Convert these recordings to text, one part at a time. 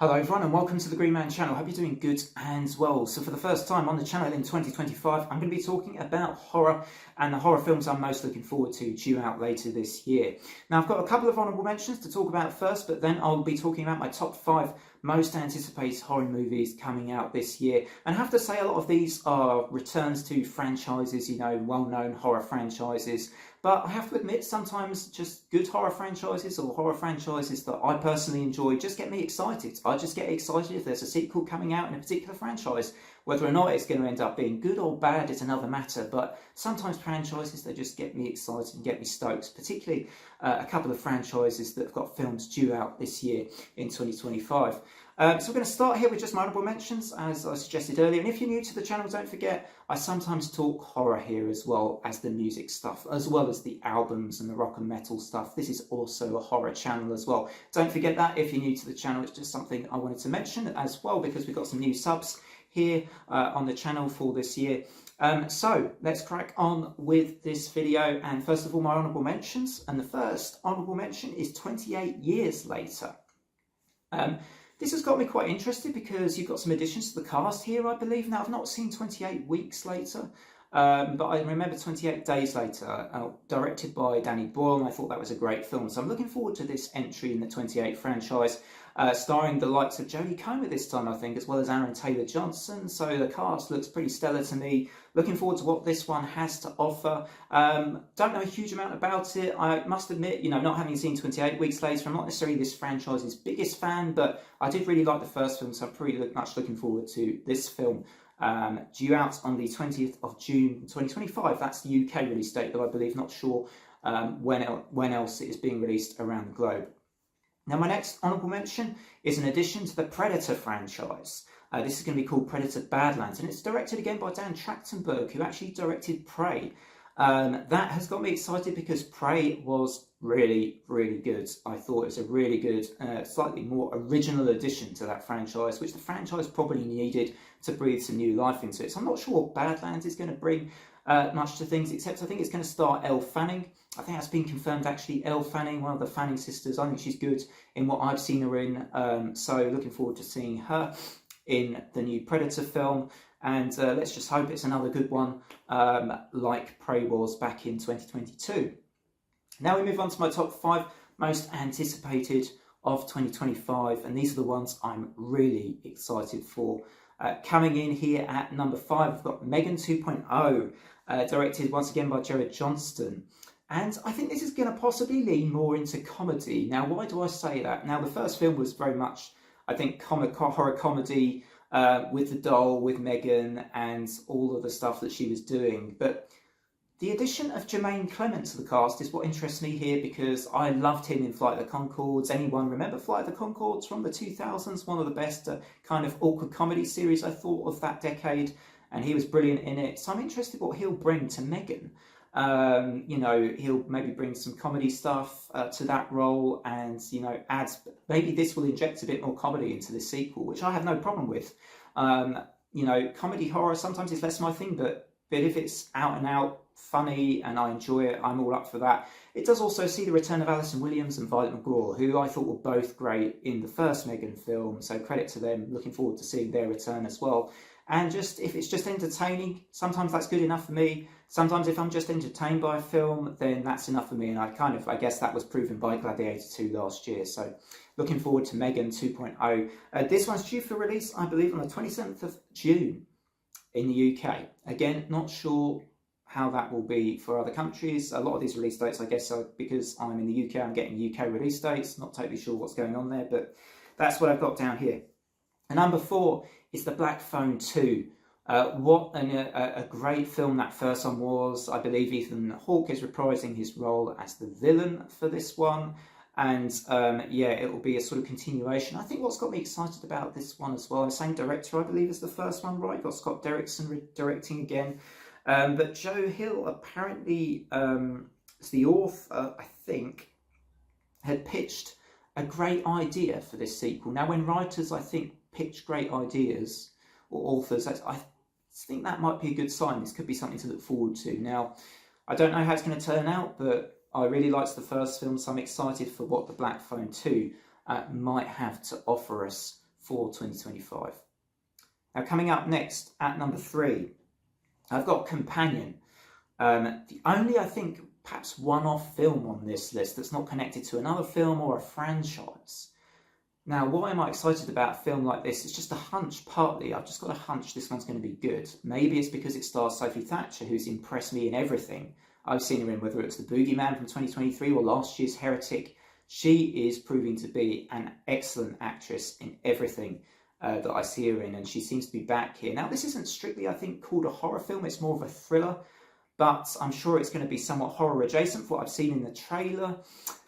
Hello everyone and welcome to the Green Man channel. Hope you're doing good and well. So for the first time on the channel in 2025, I'm going to be talking about horror and the horror films I'm most looking forward to due out later this year. Now I've got a couple of honourable mentions to talk about first, but then I'll be talking about my top 5 most anticipated horror movies coming out this year. And I have to say a lot of these are returns to franchises, well-known horror franchises. But I have to admit, sometimes just good horror franchises or horror franchises that I personally enjoy just get me excited. I just get excited if there's a sequel coming out in a particular franchise. Whether or not it's going to end up being good or bad is another matter, but sometimes franchises, they just get me excited and get me stoked, particularly a couple of franchises that have got films due out this year in 2025. So we're going to start here with just my honourable mentions, as I suggested earlier. And if you're new to the channel, don't forget, I sometimes talk horror here as well as the music stuff, as well as the albums and the rock and metal stuff. This is also a horror channel as well. Don't forget that if you're new to the channel. It's just something I wanted to mention as well, because we've got some new subs here on the channel for this year. So let's crack on with this video. And first of all, my honourable mentions. And the first honourable mention is 28 Years Later. This has got me quite interested because you've got some additions to the cast here, I believe. Now, I've not seen 28 Weeks Later, but I remember 28 Days Later, directed by Danny Boyle, and I thought that was a great film. So I'm looking forward to this entry in the 28 franchise, starring the likes of Jodie Comer this time, I think, as well as Aaron Taylor-Johnson. So the cast looks pretty stellar to me. Looking forward to what this one has to offer. Don't know a huge amount about it. I must admit, not having seen 28 Weeks Later, I'm not necessarily this franchise's biggest fan, but I did really like the first film, so I'm pretty much looking forward to this film. Due out on the 20th of June 2025. That's the UK release date, though I believe, not sure when else it is being released around the globe. Now, my next honourable mention is an addition to the Predator franchise. This is going to be called Predator Badlands, and it's directed again by Dan Trachtenberg, who actually directed Prey. That has got me excited because Prey was really, really good. I thought it was a really good, slightly more original addition to that franchise, which the franchise probably needed to breathe some new life into it. So I'm not sure what Badlands is going to bring much to things, except I think it's going to star Elle Fanning. I think that's been confirmed, actually. Elle Fanning, one of the Fanning sisters. I think she's good in what I've seen her in. So looking forward to seeing her in the new Predator film. And let's just hope it's another good one, like Prey was back in 2022. Now we move on to my top 5 most anticipated of 2025, and these are the ones I'm really excited for. Coming in here at number 5, we've got Megan 2.0, directed once again by Jared Johnston. And I think this is going to possibly lean more into comedy. Now, why do I say that? Now, the first film was very much, I think, horror comedy, with the doll, with Megan, and all of the stuff that she was doing. But the addition of Jermaine Clement to the cast is what interests me here, because I loved him in Flight of the Conchords. Anyone remember Flight of the Conchords from the 2000s? One of the best kind of awkward comedy series, I thought, of that decade. And he was brilliant in it. So I'm interested what he'll bring to Megan. He'll maybe bring some comedy stuff to that role, and maybe this will inject a bit more comedy into the sequel, which I have no problem with. Comedy horror sometimes is less my thing, but if it's out and out funny and I enjoy it, I'm all up for that. It does also see the return of Alison Williams and Violet McGraw, who I thought were both great in the first Megan film, so credit to them. Looking forward to seeing their return as well. And just, if it's just entertaining, sometimes that's good enough for me. Sometimes if I'm just entertained by a film, then that's enough for me. And I guess that was proven by Gladiator 2 last year. So looking forward to Megan 2.0. This one's due for release, I believe, on the 27th of June in the UK. Again, not sure how that will be for other countries. A lot of these release dates, I guess, are because I'm in the UK, I'm getting UK release dates. Not totally sure what's going on there, but that's what I've got down here. And number 4 is The Black Phone 2. What a great film that first one was. I believe Ethan Hawke is reprising his role as the villain for this one. And it will be a sort of continuation. I think what's got me excited about this one as well, the same director, I believe, as the first one, right? Got Scott Derrickson directing again. But Joe Hill apparently, as the author, I think, had pitched a great idea for this sequel. Now, when writers, I think, pitch great ideas, or authors, I think that might be a good sign. This could be something to look forward to. Now, I don't know how it's going to turn out, but I really liked the first film, so I'm excited for what The Black Phone 2 might have to offer us for 2025. Now, coming up next at number 3, I've got Companion. The only, I think, perhaps one-off film on this list that's not connected to another film or a franchise. Now, why am I excited about a film like this? It's just a hunch, partly. I've just got a hunch this one's going to be good. Maybe it's because it stars Sophie Thatcher, who's impressed me in everything I've seen her in, whether it's The Boogeyman from 2023 or last year's Heretic. She is proving to be an excellent actress in everything that I see her in, and she seems to be back here. Now, this isn't strictly, I think, called a horror film. It's more of a thriller, but I'm sure it's going to be somewhat horror adjacent for what I've seen in the trailer.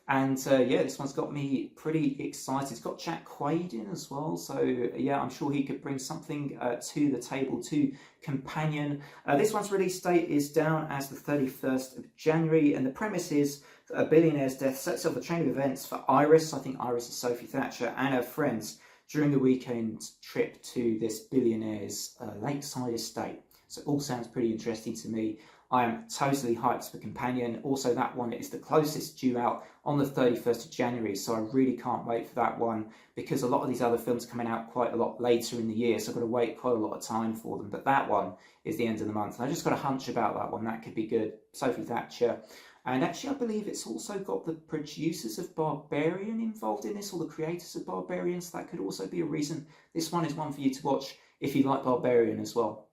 And yeah, this one's got me pretty excited. It's got Jack Quaid in as well, so yeah, I'm sure he could bring something to the table to Companion. This one's release date is down as the 31st of January, and the premise is that a billionaire's death sets off a chain of events for Iris, I think Iris is Sophie Thatcher, and her friends during the weekend trip to this billionaire's lakeside estate. So it all sounds pretty interesting to me. I am totally hyped for Companion. Also, that one is the closest due out on the 31st of January, so I really can't wait for that one, because a lot of these other films are coming out quite a lot later in the year, so I've got to wait quite a lot of time for them. But that one is the end of the month, and I just got a hunch about that one. That could be good. Sophie Thatcher. And actually, I believe it's also got the producers of Barbarian involved in this, or the creators of Barbarian, so that could also be a reason this one is one for you to watch if you like Barbarian as well.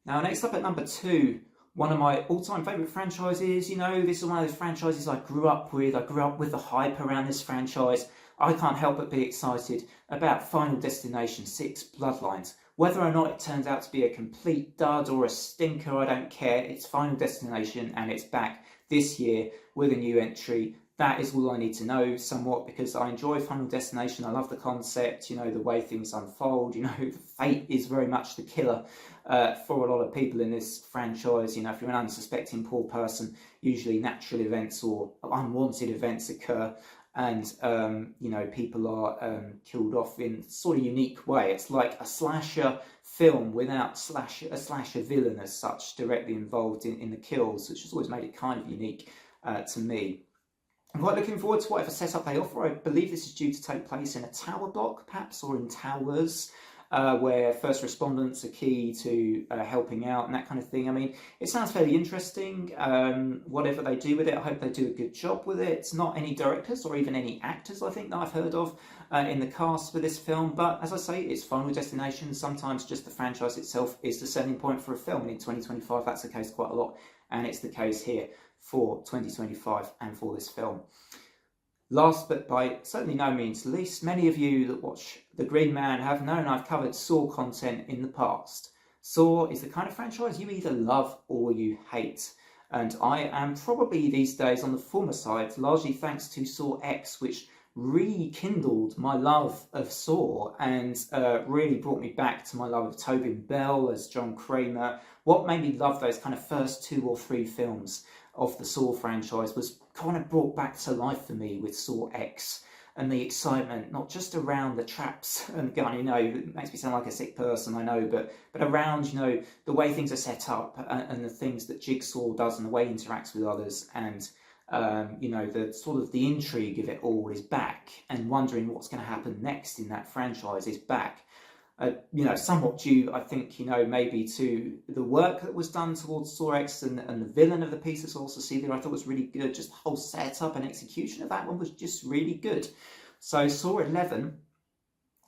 Now, next up at number 2, one of my all-time favourite franchises. You know, this is one of those franchises I grew up with. I grew up with the hype around this franchise. I can't help but be excited about Final Destination 6 Bloodlines. Whether or not it turns out to be a complete dud or a stinker, I don't care. It's Final Destination, and it's back this year with a new entry. That is all I need to know somewhat, because I enjoy Final Destination. I love the concept, you know, the way things unfold. You know, fate is very much the killer for a lot of people in this franchise. You know, if you're an unsuspecting poor person, usually natural events or unwanted events occur, and, you know, people are killed off in a sort of unique way. It's like a slasher film without a slasher villain as such directly involved in the kills, which has always made it kind of unique to me. I'm quite looking forward to whatever setup they offer. I believe this is due to take place in a tower block, perhaps, or in towers, where first respondents are key to helping out and that kind of thing. I mean, it sounds fairly interesting. Whatever they do with it, I hope they do a good job with it. It's not any directors or even any actors, I think, that I've heard of in the cast for this film. But as I say, it's Final Destination. Sometimes just the franchise itself is the selling point for a film. And in 2025, that's the case quite a lot. And it's the case here for 2025 and for this film. Last but by certainly no means least, many of you that watch The Green Man have known I've covered Saw content in the past. Saw is the kind of franchise you either love or you hate. And I am probably these days on the former side, largely thanks to Saw X, which rekindled my love of Saw and really brought me back to my love of Tobin Bell as John Kramer. What made me love those kind of first 2 or 3 films of the Saw franchise was kind of brought back to life for me with Saw X, and the excitement, not just around the traps and gun, you know, it makes me sound like a sick person, I know, but around, you know, the way things are set up and the things that Jigsaw does and the way he interacts with others, and you know, the sort of the intrigue of it all is back, and wondering what's going to happen next in that franchise is back. You know, somewhat due, I think, you know, maybe to the work that was done towards Saw X and the villain of the piece of Saw Cecilia, I thought was really good. Just the whole setup and execution of that one was just really good. So Saw 11,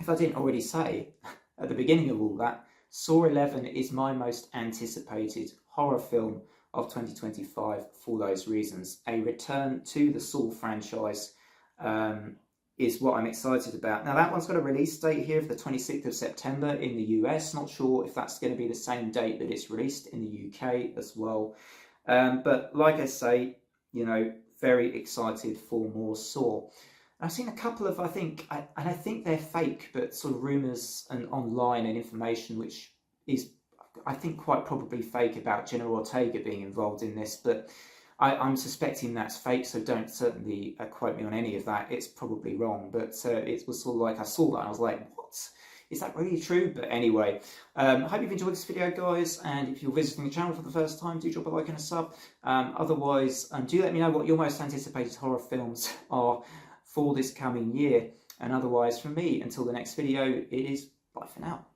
if I didn't already say at the beginning of all that, Saw 11 is my most anticipated horror film of 2025 for those reasons. A return to the Saw franchise is what I'm excited about. Now, that one's got a release date here of the 26th of September in the US. Not sure if that's going to be the same date that it's released in the UK as well. But like I say, you know, very excited for more Saw. I've seen a couple of, I think they're fake, but sort of rumours and online and information, which is, I think, quite probably fake, about Jenna Ortega being involved in this, but I'm suspecting that's fake, so don't certainly quote me on any of that. It's probably wrong, but it was sort of like I saw that and I was like, what? Is that really true? But anyway, I hope you've enjoyed this video, guys, and if you're visiting the channel for the first time, do drop a like and a sub. Otherwise, do let me know what your most anticipated horror films are for this coming year. And otherwise, from me, until the next video, it is bye for now.